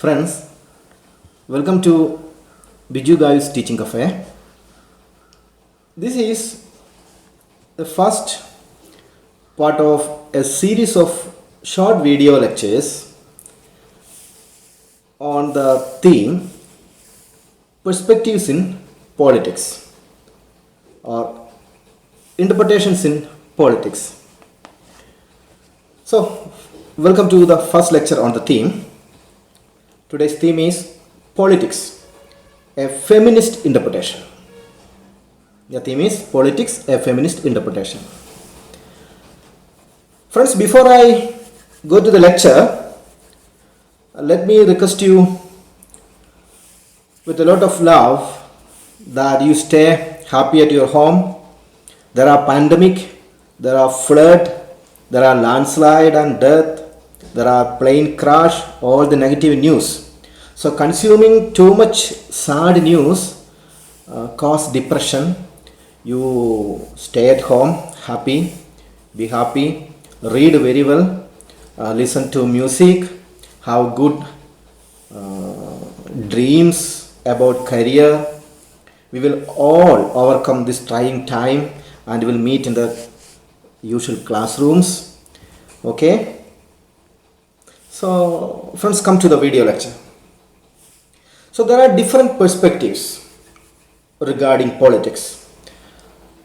Friends, welcome to Biju Gayu Teaching Cafe. This is the first part of a series of short video lectures on the theme Perspectives in Politics or Interpretations in Politics. So, welcome to the first lecture on the theme. Today's theme is Politics, a Feminist Interpretation. The theme is Politics, a Feminist Interpretation. Friends, before I go to the lecture, let me request you with a lot of love that you stay happy at your home. There are pandemic, there are flood, there are landslide and death, there are plane crash, all the negative news. So consuming too much sad news cause depression. You stay at home, happy, be happy, read very well, listen to music, have good dreams about career. We will all overcome this trying time and will meet in the usual classrooms. Okay? So friends, come to the video lecture. So there are different perspectives regarding politics.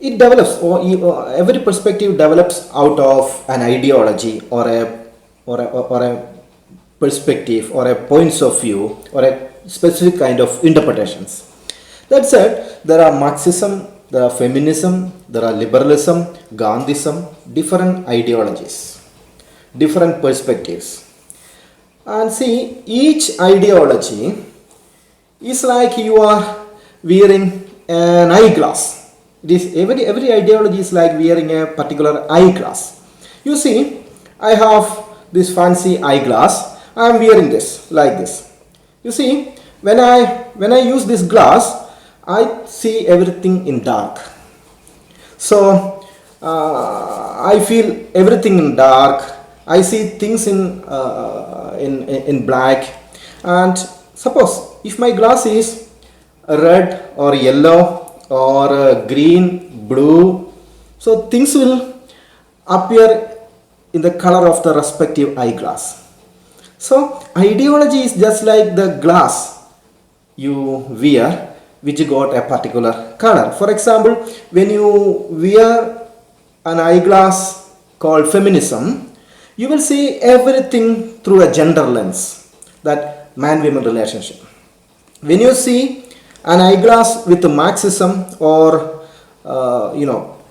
It develops, or every perspective develops out of an ideology or a perspective or a points of view or a specific kind of interpretations. That said, there are Marxism, there are feminism, there are liberalism, Gandhism, different ideologies, different perspectives. And see, each ideology is like you are wearing an eyeglass. It is every ideology is like wearing a particular eyeglass. You see, I have this fancy eyeglass. I am wearing this like this. You see, when I use this glass, I see everything in dark. So I feel everything in dark. I see things in black. And suppose if my glass is red or yellow or green, blue, so things will appear in the color of the respective eyeglass. So ideology is just like the glass you wear which got a particular color. For example, when you wear an eyeglass called feminism, you will see everything through a gender lens, that man-woman relationship. When you see an eyeglass with Marxism or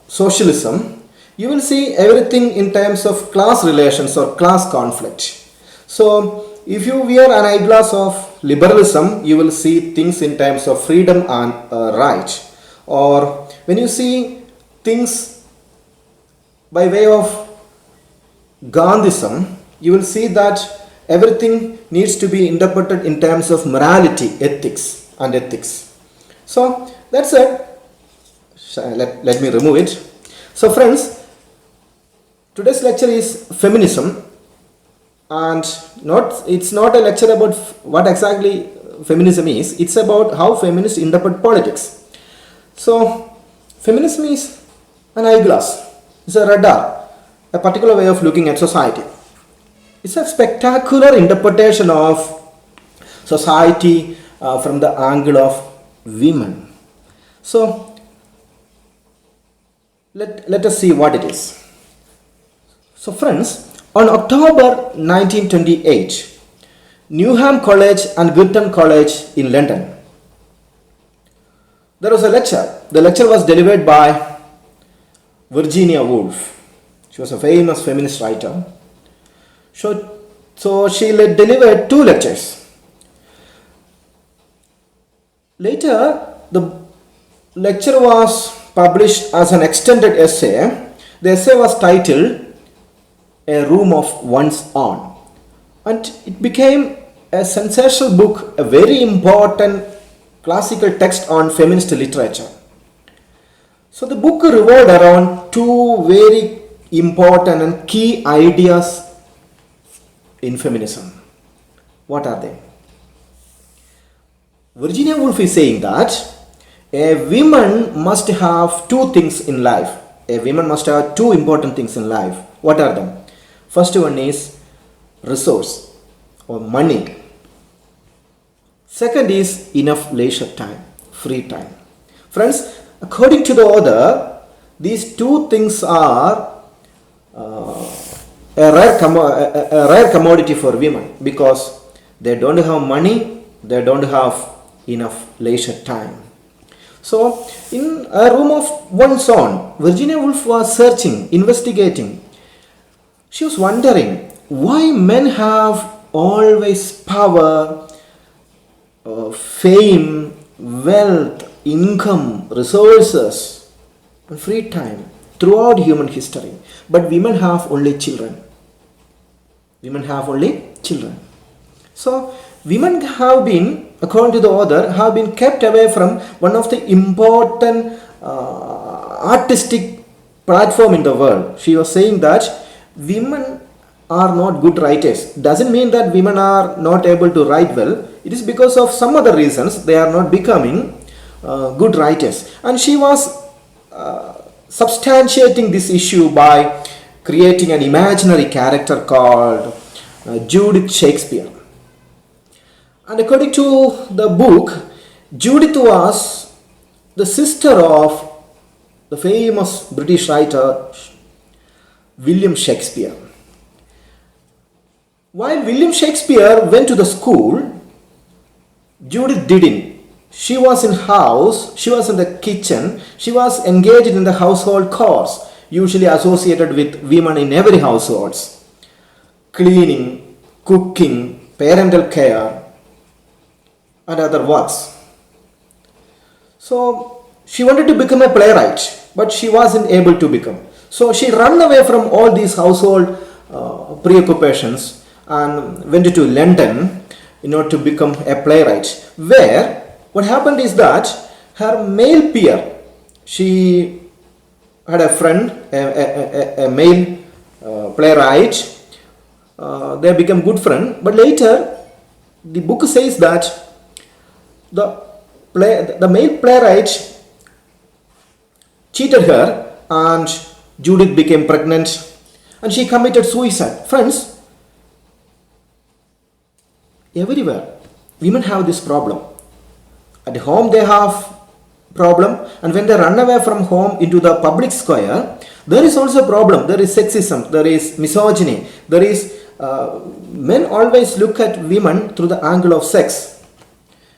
socialism, you will see everything in terms of class relations or class conflict. So if you wear an eyeglass of liberalism, you will see things in terms of freedom and right. Or when you see things by way of Gandhism, you will see that everything needs to be interpreted in terms of morality, ethics. So that's it. Let me remove it. So friends, today's lecture is feminism, and it's not a lecture about what exactly feminism is. It's about how feminists interpret politics. So feminism is an eyeglass. It's a radar, a particular way of looking at society. It's a spectacular interpretation of society from the angle of women. So let us see what it is. So friends, on October 1928, Newnham College and Girton College in London, there was a lecture. The lecture was delivered by Virginia Woolf. She was a famous feminist writer. So she delivered 2 lectures. Later, the lecture was published as an extended essay. The essay was titled A Room of One's Own, and it became a sensational book, a very important classical text on feminist literature. So the book revolved around 2 very important and key ideas in feminism. What are they? Virginia Woolf is saying that a woman must have two things in life. A woman must have two important things in life. What are them? First one is resource or money. Second is enough leisure time, free time. Friends, according to the author, these two things are a rare commodity for women because they don't have money, they don't have enough leisure time. So, in a room of one's own, Virginia Woolf was searching, investigating. She was wondering why men have always power, fame, wealth, income, resources, and free time throughout human history. But women have only children. Women have only children. So, women have been, according to the author, have been kept away from one of the important artistic platform in the world. She was saying that women are not good writers. Doesn't mean that women are not able to write well. It is because of some other reasons they are not becoming good writers. And she was substantiating this issue by creating an imaginary character called Judith Shakespeare. And according to the book, Judith was the sister of the famous British writer William Shakespeare. While William Shakespeare went to the school, Judith didn't. She was in house, she was in the kitchen, she was engaged in the household chores, usually associated with women in every household. Cleaning, cooking, parental care, and other works. So she wanted to become a playwright, but she wasn't able to become. So she ran away from all these household preoccupations and went to London in order to become a playwright. Where what happened is that her male peer, she had a friend, a male playwright. They become good friends, but later the book says that the male playwright cheated her and Judith became pregnant and she committed suicide. Friends, everywhere women have this problem. At home they have problem, and when they run away from home into the public square, there is also a problem. There is sexism, there is misogyny, there is men always look at women through the angle of sex.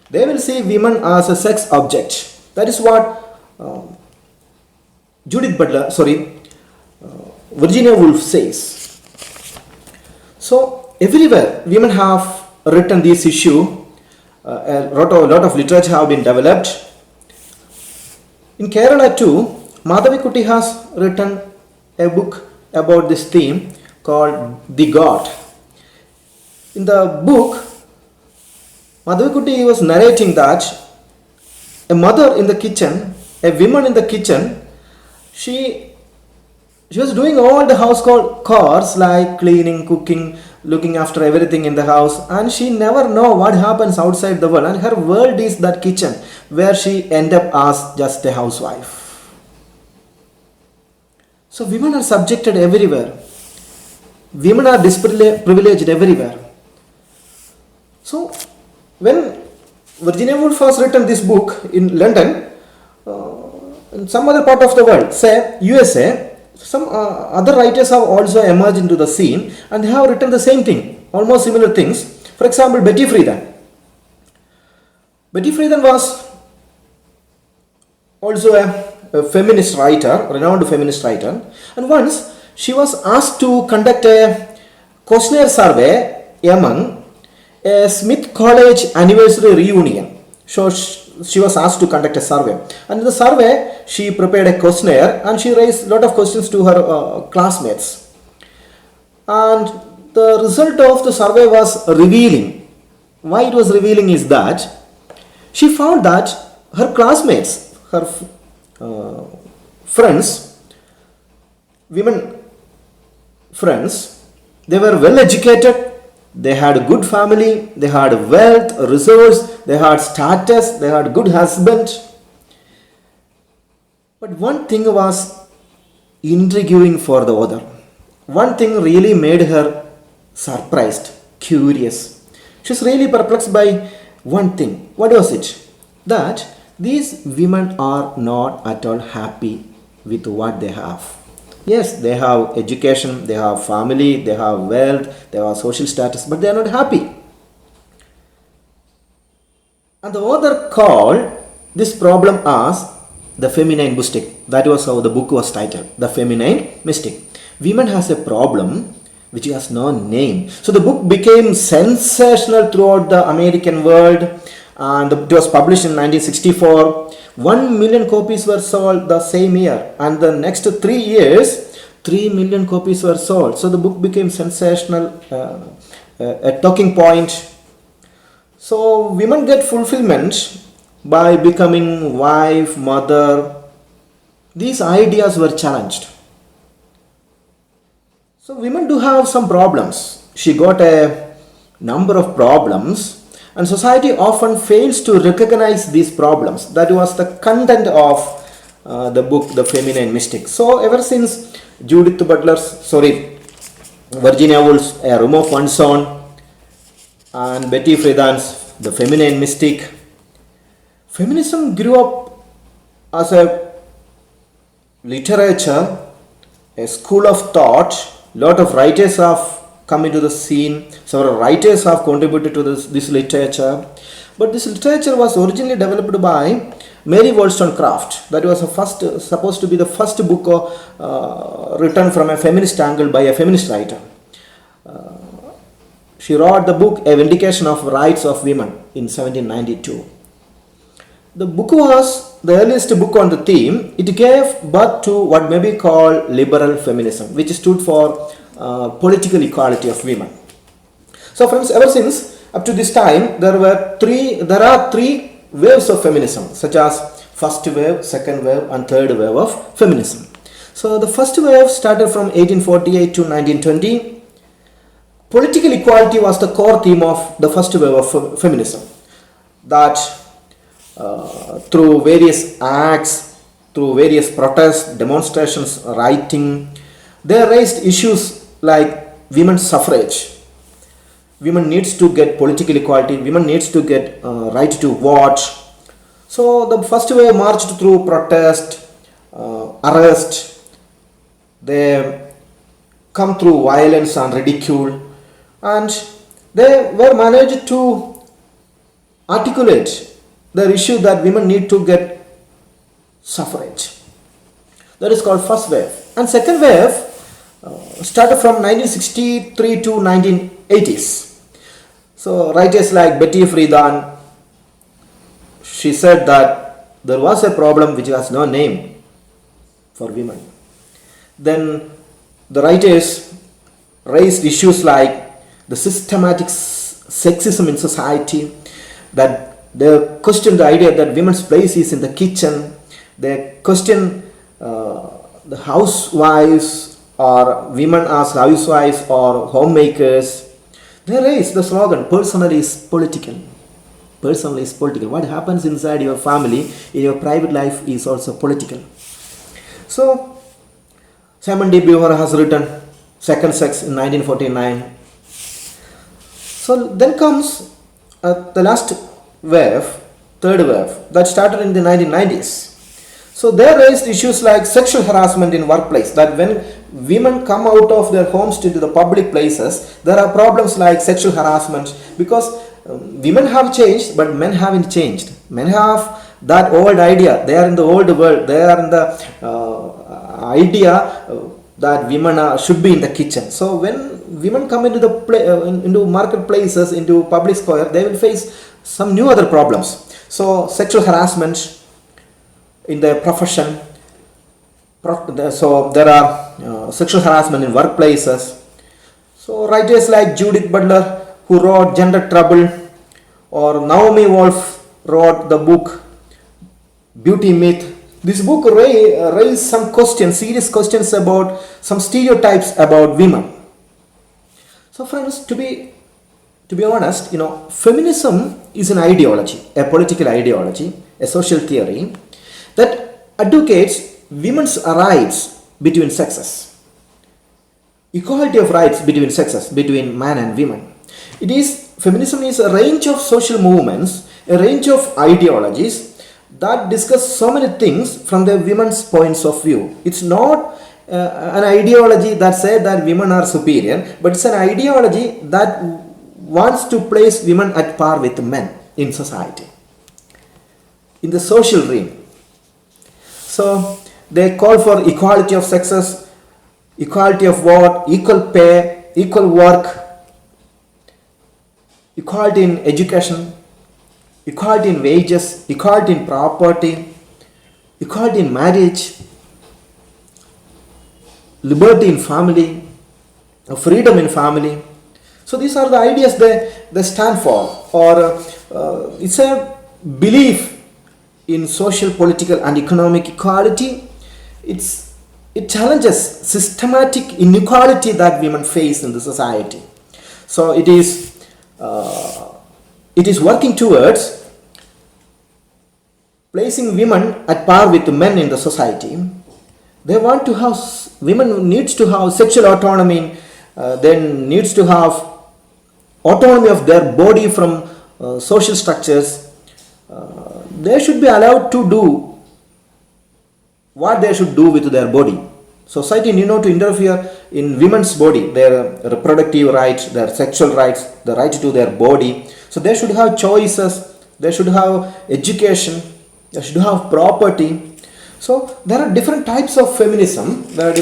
They will see women as a sex object. That is what Virginia Woolf says. So everywhere women have written this issue. A lot of literature have been developed. In Kerala too, Madhavikutty has written a book about this theme called The Govt. In the book, Madhavikutty was narrating that a mother in the kitchen, a woman in the kitchen, she was doing all the household chores like cleaning, cooking, looking after everything in the house, and she never know what happens outside the world, and her world is that kitchen where she end up as just a housewife. So women are subjected everywhere. Women are disprivileged everywhere. So when Virginia Woolf has written this book in London, in some other part of the world, say USA, some other writers have also emerged into the scene and they have written the same thing, almost similar things. For example, Betty Friedan. Betty Friedan was also a feminist writer, renowned feminist writer, and once she was asked to conduct a questionnaire survey among a Smith College anniversary reunion. So she was asked to conduct a survey, and in the survey she prepared a questionnaire and she raised a lot of questions to her classmates, and the result of the survey was revealing. Why it was revealing is that she found that her classmates, her friends, women friends, they were well educated, They had a good family, they had wealth, resource, they had status, they had good husband. But one thing was intriguing for the author. One thing really made her surprised, curious. She was really perplexed by one thing. What was it? That these women are not at all happy with what they have. Yes, they have education, they have family, they have wealth, they have social status, but they are not happy. And the author called this problem as the feminine mystic. That was how the book was titled, The Feminine Mystic. Women has a problem which has no name. So the book became sensational throughout the American world, and it was published in 1964. 1 million copies were sold the same year, and the next 3 years 3 million copies were sold. So the book became sensational, a talking point. So women get fulfillment by becoming wife, mother. These ideas were challenged. So women do have some problems. She got a number of problems, and society often fails to recognize these problems. That was the content of the book, The Feminine Mystic. So ever since Virginia Woolf's A Room of One's Own and Betty Friedan's The Feminine Mystic, feminism grew up as a literature, a school of thought. Lot of writers have come into the scene. Several writers have contributed to this literature. But this literature was originally developed by Mary Wollstonecraft. That was supposed to be the first book written from a feminist angle by a feminist writer. She wrote the book A Vindication of Rights of Women in 1792. The book was the earliest book on the theme. It gave birth to what may be called liberal feminism, which stood for political equality of women. So friends, ever since up to this time, there are three waves of feminism, such as first wave, second wave, and third wave of feminism. So the first wave started from 1848 to 1920. Political equality was the core theme of the first wave of feminism. That through various acts, through various protests, demonstrations, writing, they raised issues like women's suffrage. Women needs to get political equality. Women needs to get right to vote. So the first wave marched through protest, arrest. They come through violence and ridicule, and they were managed to articulate the issue that women need to get suffrage. That is called first wave. And second wave started from 1963 to 1980s. So writers like Betty Friedan, she said that there was a problem which has no name for women. Then the writers raised issues like the systematic sexism in society, that they questioned the idea that women's place is in the kitchen. They questioned the housewives, or women as housewives or homemakers. They raised the slogan, personal is political. Personal is political. What happens inside your family, in your private life, is also political. So Simon de Beauvoir has written Second Sex in 1949. So then comes the last wave, third wave, that started in the 1990s. So they raised issues like sexual harassment in workplace, that when women come out of their homes into the public places, there are problems like sexual harassment, because women have changed but men haven't changed. Men have that old idea, they are in the old world, they are in the idea that women should be in the kitchen. So when women come into into marketplaces, into public square, they will face some new other problems. So sexual harassment in their profession. So there are sexual harassment in workplaces. So writers like Judith Butler, who wrote Gender Trouble, or Naomi Wolf wrote the book Beauty Myth. This book raised some questions, serious questions about some stereotypes about women. So friends, to be To be honest, feminism is an ideology, a political ideology, a social theory that advocates women's rights between sexes, equality of rights between sexes, between man and women. Feminism is a range of social movements, a range of ideologies that discuss so many things from the women's points of view. It's not an ideology that says that women are superior, but it's an ideology that wants to place women at par with men in society, in the social realm. So they call for equality of sexes, equality of what? Equal pay, equal work, equality in education, equality in wages, equality in property, equality in marriage, liberty in family, freedom in family. So these are the ideas they stand for, or it's a belief in social, political and economic equality. It challenges systematic inequality that women face in the society. So it is working towards placing women at par with men in the society. They want to have, women needs to have sexual autonomy, then needs to have autonomy of their body from social structures. They should be allowed to do what they should do with their body. Society need not to interfere in women's body, their reproductive rights, their sexual rights, the right to their body. So they should have choices, they should have education, they should have property. So there are different types of feminism. There are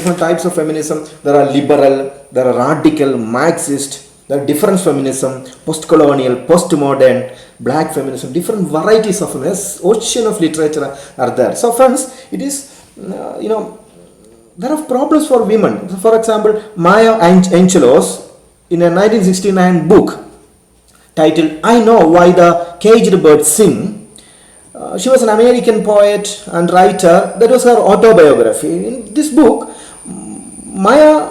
liberal, there are radical, Marxist, there are different feminism, post-colonial, post-modern, black feminism, different varieties of feminism. Ocean of literature are there. So friends, it is, there are problems for women. For example, Maya Angelou's in a 1969 book titled I Know Why the Caged Birds Sing. She was an American poet and writer. That was her autobiography. In this book, Maya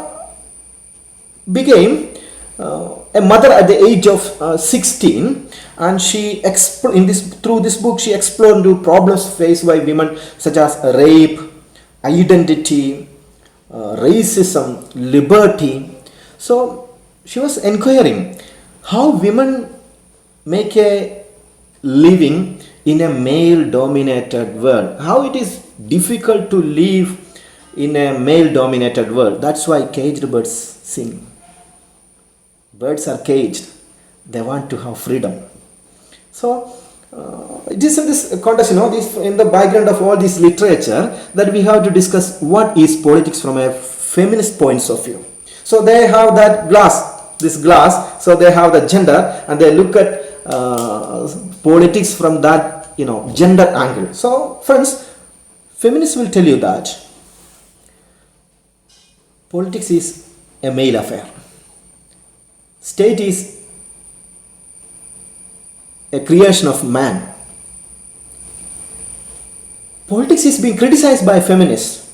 became a mother at the age of 16, and through this book she explored into problems faced by women such as rape, identity, racism, liberty. So she was inquiring how women make a living in a male dominated world, how it is difficult to live in a male dominated world. That's why caged birds sing. Birds are caged, they want to have freedom. So it is in this context, this in the background of all this literature, that we have to discuss what is politics from a feminist points of view. So they have this glass, so they have the gender, and they look at politics from that gender angle. So friends, feminists will tell you that politics is a male affair. State is a creation of man. Politics is being criticized by feminists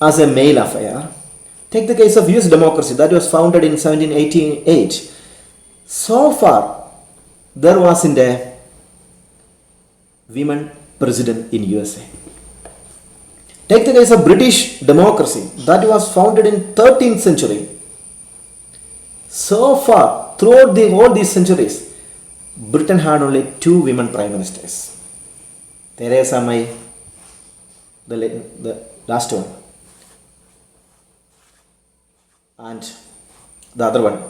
as a male affair. Take the case of US democracy that was founded in 1788. So far, there wasn't a women president in USA. Take the case of British democracy that was founded in 13th century. So far, throughout all these centuries, Britain had only 2 women prime ministers. Theresa May, the last one, and the other one,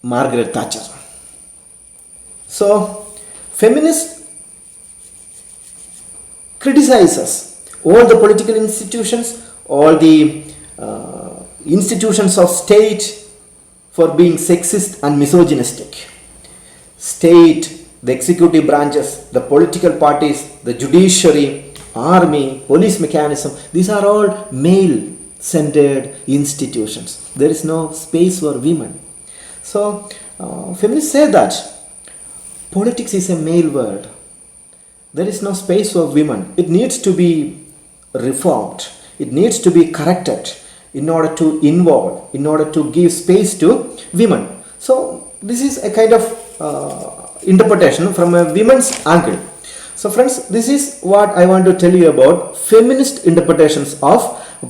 Margaret Thatcher. So, feminists criticizes all the political institutions, all the institutions of state for being sexist and misogynistic. State, the executive branches, the political parties, the judiciary, army, police mechanism, these are all male-centered institutions. There is no space for women. So, feminists say that politics is a male world. There is no space for women. It needs to be reformed. It needs to be corrected. in order to involve, in order to give space to women. So this is a kind of interpretation from a women's angle. So friends, this is what I want to tell you about feminist interpretations of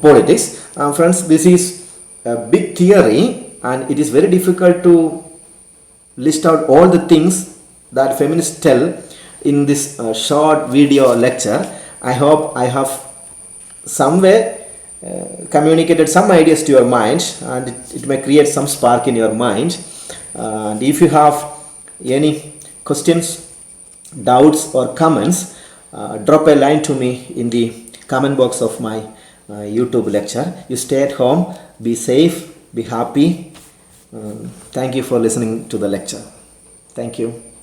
politics. Friends, this is a big theory and it is very difficult to list out all the things that feminists tell in this short video lecture. I hope I have somewhere communicated some ideas to your mind, and it may create some spark in your mind. And if you have any questions, doubts or comments, drop a line to me in the comment box of my YouTube lecture. You stay at home, be safe, be happy. Thank you for listening to the lecture. Thank you.